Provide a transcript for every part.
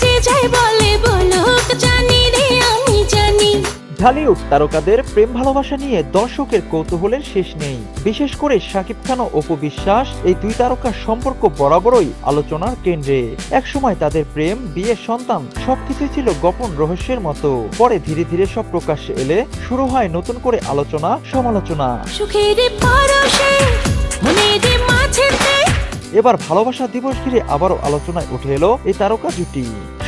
যে যাই বলে বলুক, জানি রে আমি জানি। ঢালিউড তারকাদের প্রেম ভালোবাসা নিয়ে দর্শকের কৌতূহলের শেষ নেই। বিশেষ করে শাকিব খান ও অপু বিশ্বাস, এই দুই তারকার সম্পর্ক বরাবরই আলোচনার কেন্দ্রে। একসময় তাদের প্রেম, বিয়ে, সন্তান সবকিছুই ছিল গোপন রহস্যের মতো। পরে ধীরে ধীরে সব প্রকাশ্যে এলে শুরু হয় নতুন করে আলোচনা, সমালোচনা। সুখের পরশে মনের মাঝেতে এবার ভালোবাসা দিবস ঘিরে আবারও আলোচনায় উঠে এলো এই তারকা জুটি।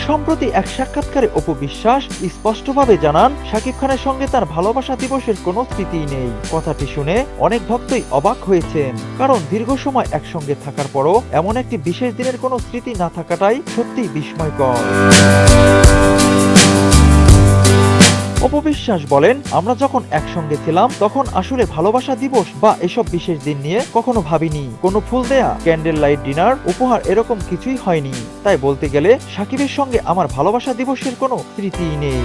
সম্প্রতি এক সাক্ষাৎকারে অপু বিশ্বাস স্পষ্টভাবে জানান, শাকিব খানের সঙ্গে তার ভালোবাসা দিবসের কোনো স্মৃতিই নেই। কথাটি শুনে অনেক ভক্তই অবাক হয়েছেন, কারণ দীর্ঘ সময় একসঙ্গে থাকার পরও এমন একটি বিশেষ দিনের কোনো স্মৃতি না থাকাটাই সত্যিই বিস্ময়কর। অপু বিশ্বাস বলেন, আমরা যখন একসঙ্গে ছিলাম তখন আসলে ভালোবাসা দিবস বা এসব বিশেষ দিন নিয়ে কখনো ভাবিনি। কোনো ফুল দেয়া, ক্যান্ডেল লাইট ডিনার, উপহার এরকম কিছুই হয়নি। তাই বলতে গেলে সাকিবের সঙ্গে আমার ভালোবাসা দিবসের কোনো স্মৃতিই নেই।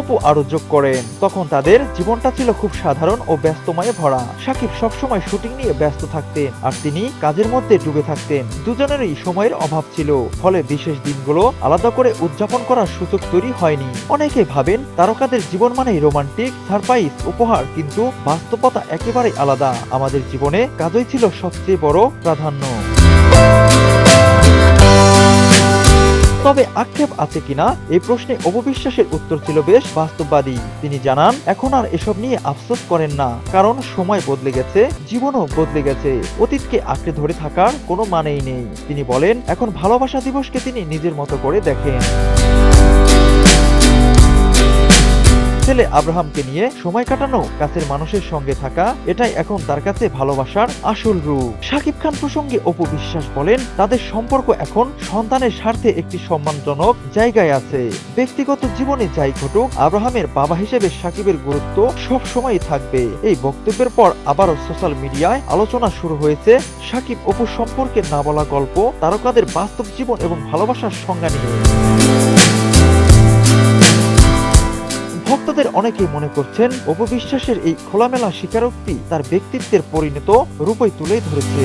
অপু আরো যোগ করেন, তখন তাদের জীবনটা ছিল খুব সাধারণ ও ব্যস্তময়ে ভরা। সাকিব সবসময় শুটিং নিয়ে ব্যস্ত থাকতেন আর তিনি কাজের মধ্যে ডুবে থাকতেন। দুজনেরই সময়ের অভাব ছিল, ফলে বিশেষ দিনগুলো আলাদা করে উদযাপন করার সুযোগ তৈরি হয়নি। অনেকে ভাবেন তারকাদের জীবন মানেই রোমান্টিক, সারপ্রাইজ, উপহার, কিন্তু বাস্তবতা একেবারেই আলাদা। আমাদের জীবনে কাজই ছিল সবচেয়ে বড় প্রাধান্য। তবে আক্ষেপ আছে কিনা এই প্রশ্নে অপু বিশ্বাসের উত্তর ছিল বেশ বাস্তববাদী। তিনি জানান, এখন আর এসব নিয়ে আফসোস করেন না, কারণ সময় বদলে গেছে, জীবনও বদলে গেছে। অতীতকে আঁকড়ে ধরে থাকার কোনো মানেই নেই। তিনি বলেন, এখন ভালোবাসা দিবসকে তিনি নিজের মতো করে দেখেন। ছেলে আব্রাহামকে নিয়ে সময় কাটানো, কাছের মানুষের সঙ্গে থাকা, এটাই এখন তার কাছে ভালোবাসার আসল রূপ। শাকিব খান প্রসঙ্গে অপু বিশ্বাস বলেন, তাদের সম্পর্ক এখন সন্তানের স্বার্থে একটি সম্মানজনক জায়গায় আছে। ব্যক্তিগত জীবনে যাই ঘটুক, আব্রাহামের বাবা হিসেবে শাকিবের গুরুত্ব সব সময়ই থাকবে। এই বক্তব্যের পর আবারও সোশ্যাল মিডিয়ায় আলোচনা শুরু হয়েছে শাকিব অপু সম্পর্কের না বলা গল্প, তারকাদের বাস্তব জীবন এবং ভালোবাসার সংজ্ঞা নিয়ে। ভক্তদের অনেকেই মনে করছেন, অপু বিশ্বাসের এই খোলামেলা স্বীকারোক্তি তার ব্যক্তিত্বের পরিণত রূপই তুলে ধরেছে।